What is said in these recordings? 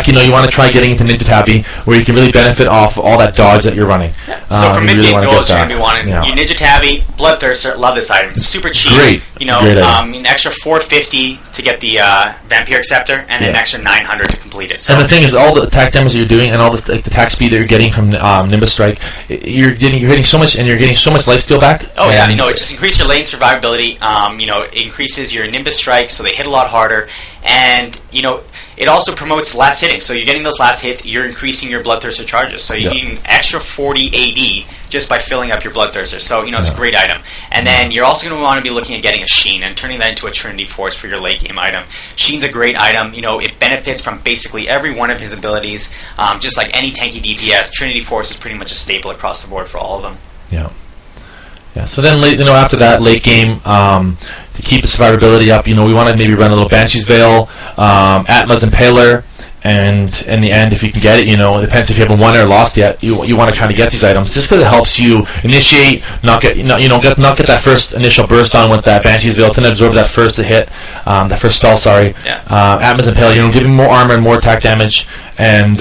back, you want to try getting into Ninja Tabi, where you can really benefit off all that dodge that you're running. So for mid-game goals, you're going to be wanting your Ninja Tabi, Bloodthirster. Love this item. It's super cheap. Great. An extra $450 to get the Vampiric Scepter, and an extra $900 to complete it. So. And the thing is, all the attack damage that you're doing, and all the attack speed that you're getting from Nimbus Strike, you're getting so much, and you're getting so much lifesteal back. Oh yeah, it just increases your lane survivability. It increases your Nimbus Strike, so they hit a lot harder, and it also promotes last hitting. So you're getting those last hits, you're increasing your Bloodthirster charges. So you're getting an extra 40 AD just by filling up your Bloodthirster. So, it's a great item. And then you're also going to want to be looking at getting a Sheen and turning that into a Trinity Force for your late game item. Sheen's a great item. It benefits from basically every one of his abilities. Just like any tanky DPS, Trinity Force is pretty much a staple across the board for all of them. Yeah. So then, after that late game, to keep the survivability up, we want to maybe run a little Banshee's Veil, Atma's Impaler, and in the end, if you can get it, it depends if you haven't won or lost yet. You want to kind of get these items just because it helps you initiate, not get that first initial burst on with that Banshee's Veil, to absorb that first hit, that first spell. Sorry. Yeah. Atma's Impaler, giving more armor and more attack damage, and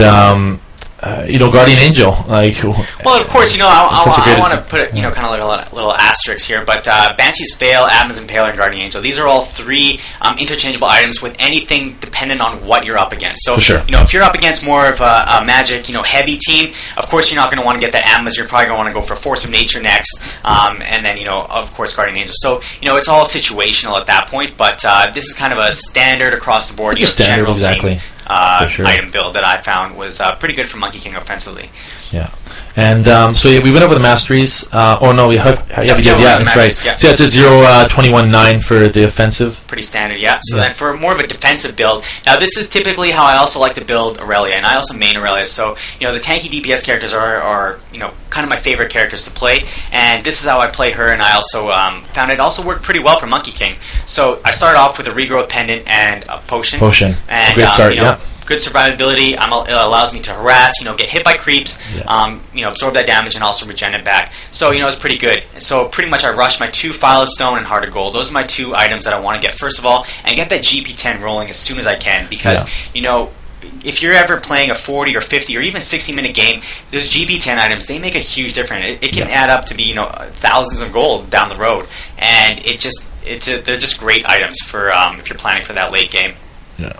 Guardian Angel. Well, of course, I want to put it, kind of like a little asterisk here, but Banshee's Veil, Atma's Impaler, and Guardian Angel, these are all three interchangeable items with anything dependent on what you're up against. So, if you're up against more of a magic, heavy team, of course, you're not going to want to get the Atmas. You're probably going to want to go for Force of Nature next, and then, of course, Guardian Angel. So, it's all situational at that point, but this is kind of a standard across the board, general team. Item build that I found was pretty good for Monkey King offensively. Yeah. And we went over the masteries. That's right. Yeah. So it's a 0-21-9 for the offensive. Pretty standard, yeah. So then for more of a defensive build, now this is typically how I also like to build Aurelia, and I also main Aurelia. So the tanky DPS characters are kind of my favorite characters to play, and this is how I play her. And I also found it also worked pretty well for Monkey King. So I started off with a Regrowth Pendant and a Potion. And, a great start. Good survivability. It allows me to harass, get hit by creeps, absorb that damage, and also regen it back. So, it's pretty good. So, pretty much I rush my 2 Philo Stone and Heart of Gold. Those are my 2 items that I want to get, first of all, and get that GP10 rolling as soon as I can, because, if you're ever playing a 40 or 50 or even 60-minute game, those GP10 items, they make a huge difference. It can add up to be, thousands of gold down the road. And they're just great items for if you're planning for that late game. Yeah.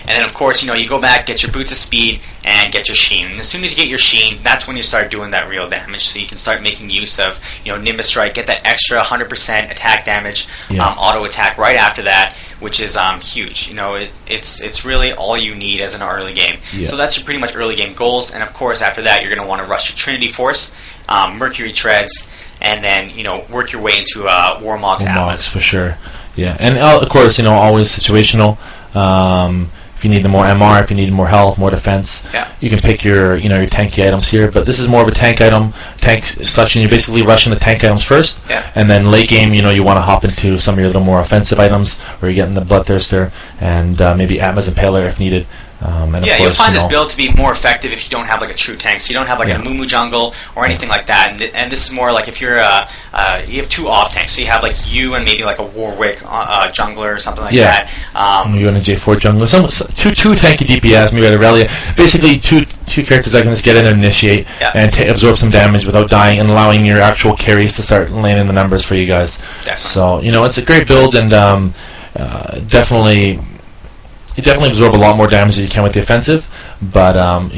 And then, of course, you go back, get your Boots of Speed, and get your Sheen. And as soon as you get your Sheen, that's when you start doing that real damage. So you can start making use of, Nimbus Strike, get that extra 100% attack damage, auto attack right after that, which is huge. It's really all you need as an early game. Yeah. So that's your pretty much early game goals. And, of course, after that, you're going to want to rush your Trinity Force, Mercury Treads, and then, work your way into Warmog's Atlas. For sure. Yeah. And, of course, always situational. If you need more MR, if you need more health, more defense, you can pick your your tanky items here. But this is more of a tank item, tank selection. You're basically rushing the tank items first, and then late game, you want to hop into some of your little more offensive items, where you're getting the Bloodthirster and maybe Atma's Impaler if needed. And of course, you'll find this build to be more effective if you don't have like a true tank. So you don't have like a Mumu jungle or anything like that. And this is more like if you're you have 2 off tanks. So you have like you and maybe like a Warwick jungler or something like that. You want a J4 jungler. Two tanky DPS, maybe Aurelia. Basically two characters that can just get in and initiate and absorb some damage without dying, and allowing your actual carries to start laying in the numbers for you guys. Definitely. So it's a great build, and definitely. You definitely absorb a lot more damage than you can with the offensive, but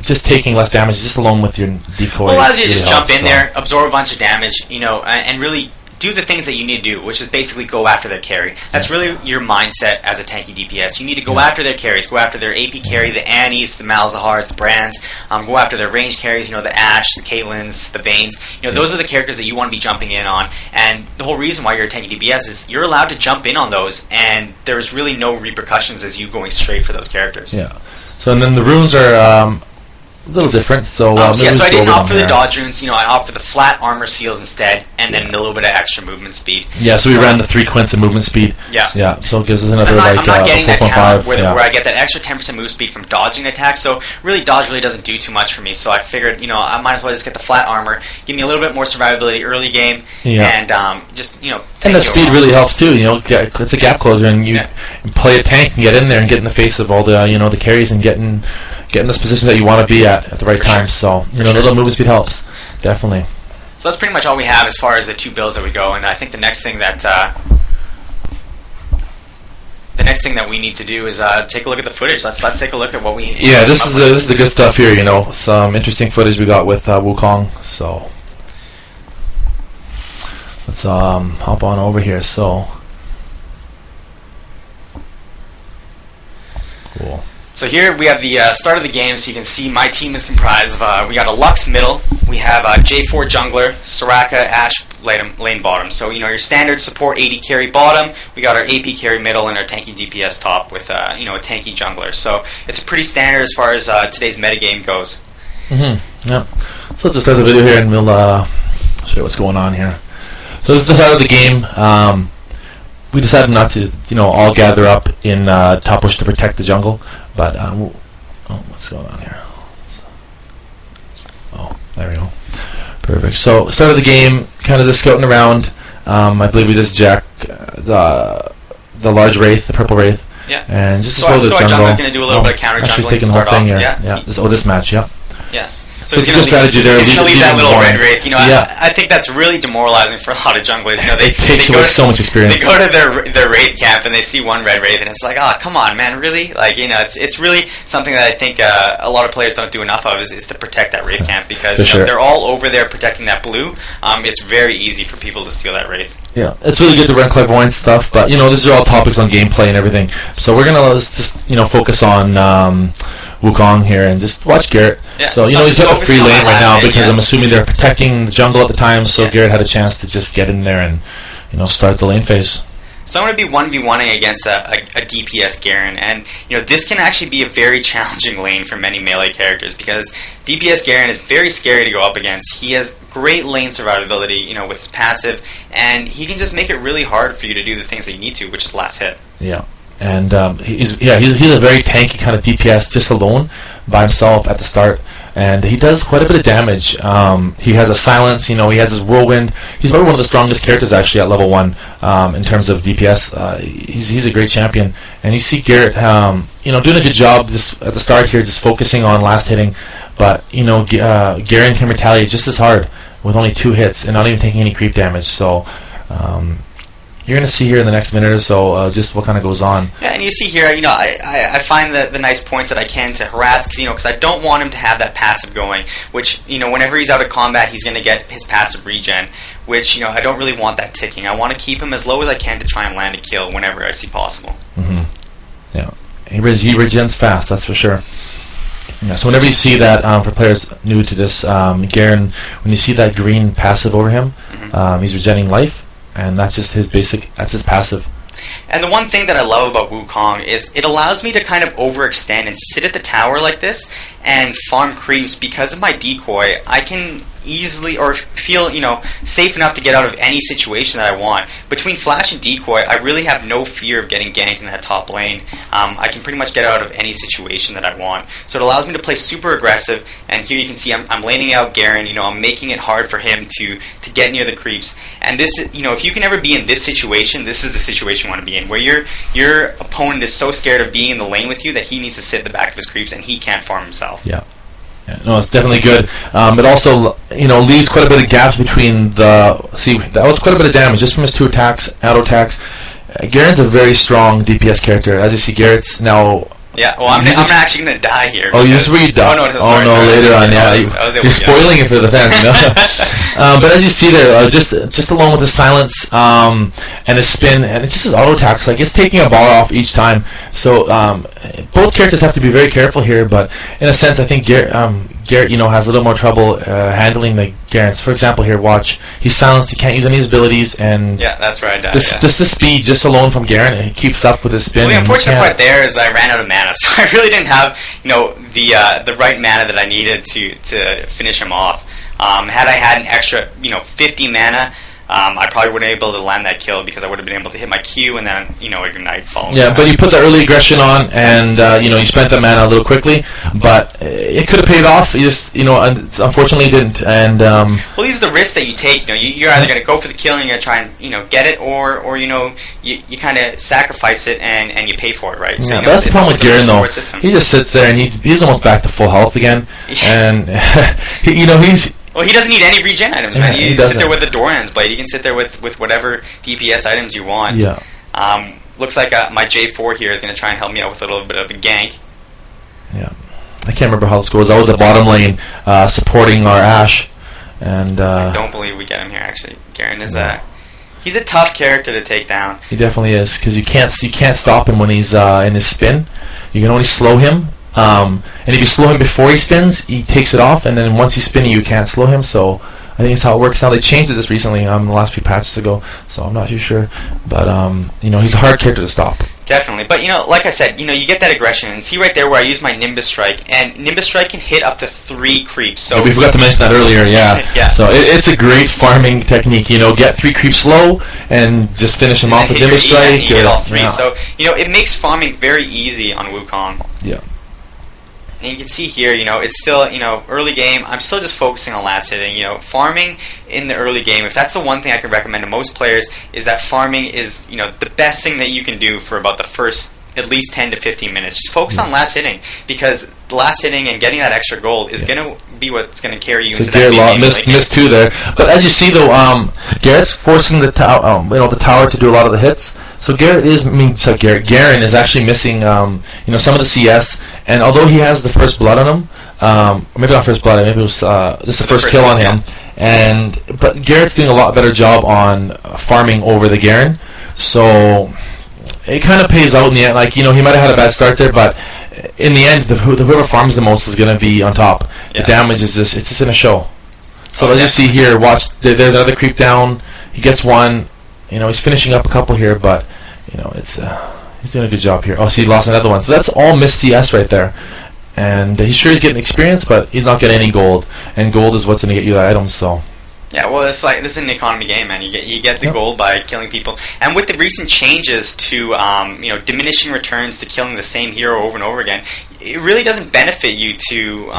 just taking less damage just alone with your decoy. Well, allows you to just jump in there, absorb a bunch of damage, and really do the things that you need to do, which is basically go after their carry. That's really your mindset as a tanky DPS. You need to go after their carries, go after their AP carry, the Annies, the Malzahars, the Brands, go after their range carries, the Ashe, the Caitlyn's, the Vaynes. Those are the characters that you want to be jumping in on, and the whole reason why you're a tanky DPS is you're allowed to jump in on those, and there's really no repercussions as you going straight for those characters. Yeah. So and then the runes are a little different. So so I didn't opt for the dodge runes. I opted for the flat armor seals instead, and then a little bit of extra movement speed. Yeah, so we ran the 3 quints of movement speed. Yeah. So it gives us another I'm not getting that talent where yeah. I get that extra 10% move speed from dodging attacks. So really, dodge really doesn't do too much for me. So I figured, I might as well just get the flat armor, give me a little bit more survivability early game, and just and the speed really helps too. It's a gap closer, and you play a tank and get in there and get in the face of all the the carries and get in those positions that you want to be at the right time. So a little movement speed helps, definitely. So that's pretty much all we have as far as the 2 builds that we go. And I think the next thing that we need to do is take a look at the footage. Let's take a look at what we. Yeah, this is the good stuff here. Some interesting footage we got with Wukong. So let's hop on over here. So cool. So here we have the start of the game, so you can see my team is comprised of, we got a Lux middle, we have J4 jungler, Soraka, Ashe, lane bottom. So, your standard support 80 carry bottom, we got our AP carry middle, and our tanky DPS top with, a tanky jungler. So it's a pretty standard as far as today's metagame goes. Mm-hmm. Yeah. So let's just start the video here, and we'll show you what's going on here. So this is the start of the game. We decided not to, all gather up in top bush to protect the jungle. But what's going on here? Oh, there we go. Perfect. So start of the game, kind of just scouting around. I believe we just jack the large wraith, the purple wraith. Yeah. And just so slow this jungle. Jungler's going to do a little bit of counter jungling to start off. Yeah. This match. Yeah. Yeah. So it's a good strategy there. He's going to leave that little red wraith. I think that's really demoralizing for a lot of junglers. It takes away so much experience. They go to their wraith camp and they see one red wraith and it's like, oh, come on, man, really? Like, it's really something that I think a lot of players don't do enough of is to protect that wraith camp because if they're all over there protecting that blue, it's very easy for people to steal that wraith. Yeah, it's really good to run clairvoyance stuff, but these are all topics on gameplay and everything. So we're gonna just focus on Wukong here and just watch Garrett. Yeah, so he's got the free lane right now because I'm assuming they're protecting the jungle at the time. So Garrett had a chance to just get in there and start the lane phase. So I'm going to be 1v1ing against a DPS Garen, and this can actually be a very challenging lane for many melee characters because DPS Garen is very scary to go up against. He has great lane survivability, with his passive, and he can just make it really hard for you to do the things that you need to, which is last hit. Yeah. And he's a very tanky kind of DPS just alone by himself at the start, and he does quite a bit of damage. He has a silence, he has his whirlwind. He's probably one of the strongest characters actually at level 1 in terms of DPS. He's a great champion, and you see Garrett, doing a good job just at the start here, just focusing on last hitting. But Garen can retaliate just as hard with only 2 hits and not even taking any creep damage. So. You're going to see here in the next minute or so just what kind of goes on. Yeah, and you see here, I find the nice points that I can to harass, because I don't want him to have that passive going, which, whenever he's out of combat, he's going to get his passive regen, which, I don't really want that ticking. I want to keep him as low as I can to try and land a kill whenever I see possible. Mm-hmm. Yeah, he regens fast, that's for sure. Yeah, so whenever you see that, for players new to this, Garen, when you see that green passive over him, he's regenerating life. And that's just that's his passive. And the one thing that I love about Wukong is it allows me to kind of overextend and sit at the tower like this and farm creeps. Because of my decoy, I can easily or feel safe enough to get out of any situation that I want. Between flash and decoy, I really have no fear of getting ganked in that top lane. I can pretty much get out of any situation that I want. So it allows me to play super aggressive, and here you can see I'm laning out Garen. I'm making it hard for him to get near the creeps. And this, if you can ever be in this situation, this is the situation you want to be in, where your opponent is so scared of being in the lane with you that he needs to sit at the back of his creeps and he can't farm himself. Yeah. No, it's definitely good. It also, leaves quite a bit of gaps between that was quite a bit of damage just from his 2 attacks, auto attacks. Garen's a very strong DPS character. As you see, Garrett's now. Yeah, well, I'm actually going to die here. Oh, this is where you die. Sorry, later on. Yeah, you're spoiling it for the fans. But as you see there, just along with his silence and his spin, and it's just his auto attacks. Like it's taking a bar off each time. So both characters have to be very careful here. But in a sense, I think Garrett, has a little more trouble handling the Garens. For example, here, watch. He's silenced. He can't use any of his abilities, and yeah, that's right. The speed just alone from Garen, he keeps up with his spin. Well, the unfortunate part there is I ran out of mana, so I really didn't have the right mana that I needed to finish him off. Had I had an extra 50 mana, I probably wouldn't have been able to land that kill because I would have been able to hit my Q and then ignite following. Yeah, but you put the early aggression on, and you spent the mana a little quickly, but it could have paid off. You just unfortunately didn't. And well, these are the risks that you take. You're either going to go for the kill and you're going to try and get it, or you kind of sacrifice it and you pay for it, right? So, that's the problem with Garen though. He just sits there and he's almost back to full health again, and he's. Well, he doesn't need any regen items, man. He can sit there with the Doran's Blade. He can sit there with whatever DPS items you want. Yeah. Looks like my J4 here is going to try and help me out with a little bit of a gank. Yeah. I can't remember how this goes. I was at bottom lane supporting our Ashe. And I don't believe we get him here, actually. Garen is he's a tough character to take down. He definitely is, because you can't stop him when he's in his spin. You can only slow him. And if you slow him before he spins, he takes it off, and then once he's spinning, you can't slow him. So I think it's how it works now. They changed it this recently, the last few patches ago, so I'm not too sure. But he's a hard character to stop. Definitely, but like I said, you get that aggression, and see right there where I use my Nimbus Strike, and Nimbus Strike can hit up to 3 creeps. So yeah, we forgot to mention that earlier. Yeah. Yeah. So it's a great farming technique. Get 3 creeps slow and just finish them off with Nimbus Strike. And you get all 3. Yeah. So it makes farming very easy on Wukong. Yeah. And you can see here, it's still, early game. I'm still just focusing on last hitting. Farming in the early game, if that's the one thing I can recommend to most players, is that farming is, the best thing that you can do for about the first at least 10 to 15 minutes. Just focus on last hitting, because the last hitting and getting that extra gold is going to be what's going to carry you into that big game. Missed 2 there. But as you see, though, Garrett's forcing the tower to do a lot of the hits. So Garen is actually missing, some of the CS. And although he has the first blood on him, maybe not first blood, maybe it was this is the first kill on him. But Garrett's doing a lot better job on farming over the Garen. So it kind of pays out in the end. He might have had a bad start there, but in the end, whoever farms the most is going to be on top. Yeah. The damage is it's just in a show. So as you see here, watch, there's another creep down. He gets 1. He's finishing up a couple here, but it's he's doing a good job here. Oh, see, he lost another one. So that's all missed CS right there. And he's sure he's getting experience, but he's not getting any gold. And gold is what's going to get you the items. So. Yeah, well, it's like this is an economy game, man. You get the gold by killing people, and with the recent changes to diminishing returns to killing the same hero over and over again, it really doesn't benefit you to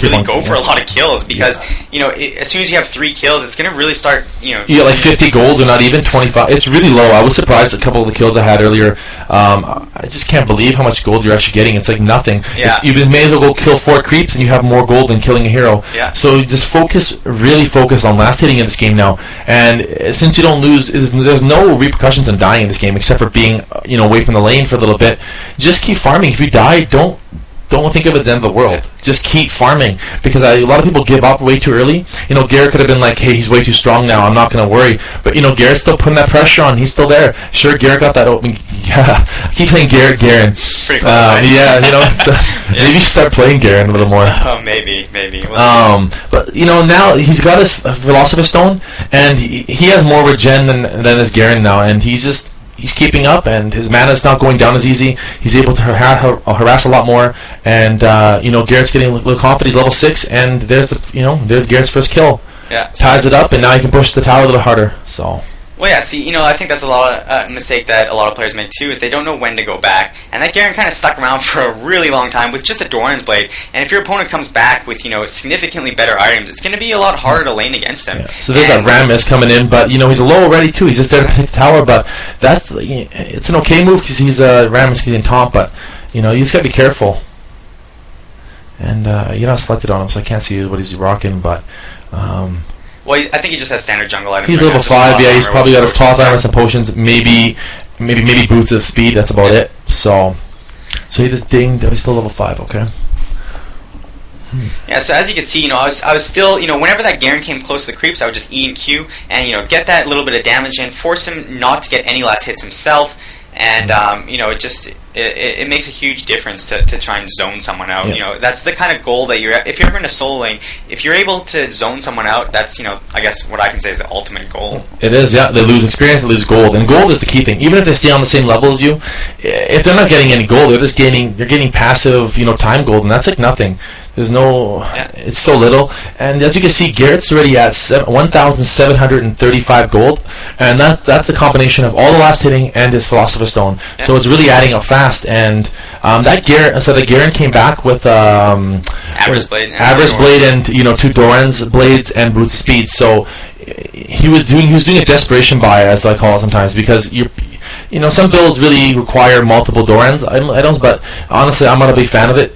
really go for a lot of kills, because as soon as you have 3 kills, it's going to really start. You get like 50 gold, or not even 25. It's really low. I was surprised a couple of the kills I had earlier. I just can't believe how much gold you're actually getting. It's like nothing. Yeah. You may as well go kill 4 creeps, and you have more gold than killing a hero. Yeah. So just really focus on last hitting in this game now. And since you don't lose, there's no repercussions in dying in this game except for being away from the lane for a little bit. Just keep farming. If you die, don't think of it as the end of the world. Just keep farming, because a lot of people give up way too early. Garrett could have been like, hey, he's way too strong now, I'm not going to worry. But, Garrett's still putting that pressure on. He's still there. Sure, Garrett got that opening. Yeah, keep playing Garen. It's pretty close, right? Yeah, maybe you should start playing Garen a little more. Oh, maybe. We'll see. But, now he's got his Philosopher's Stone, and he has more regen than his Garen now, and he's keeping up, and his mana's not going down as easy. He's able to harass a lot more, and Garrett's getting a little confident. He's level 6, and there's Garrett's first kill. Yeah, ties it up, and now he can push the tower a little harder. So. Well, yeah. See, I think that's a lot of mistake that a lot of players make too, is they don't know when to go back, and that Garen kind of stuck around for a really long time with just a Doran's Blade. And if your opponent comes back with significantly better items, it's going to be a lot harder to lane against them. Yeah. So there's that Rammus coming in, but he's low already too. He's just there to pick the tower, but it's an okay move because he's Rammus getting taunt, but you just got to be careful. And you're not selected on him, so I can't see what he's rocking, but. Well, I think he just has standard jungle items. He's level 5, yeah. He's probably got his cloth armor, some potions, maybe boots of speed. That's about it. So he just dinged. He's still level 5. Okay. Yeah. So as you can see, I was still, whenever that Garen came close to the creeps, I would just E and Q and get that little bit of damage in, force him not to get any last hits himself. And it makes a huge difference to try and zone someone out. Yeah. That's the kind of goal that if you're ever in a solo lane, if you're able to zone someone out, that's I guess what I can say is the ultimate goal. It is, yeah. They lose experience, they lose gold, and gold is the key thing. Even if they stay on the same level as you, if they're not getting any gold, they're getting passive, time gold, and that's like nothing. There's no, it's so little. And as you can see, Garrett's already at 1,735 gold, and that's the combination of all the last hitting and his Philosopher's Stone. Yeah. So it's really adding up fast. And that Garen came back with Avarice Blade, and 2 Doran's blades and brute speed. So he was doing a desperation buy, as I call it sometimes, because some builds really require multiple Dorans items, but honestly, I'm not a big fan of it.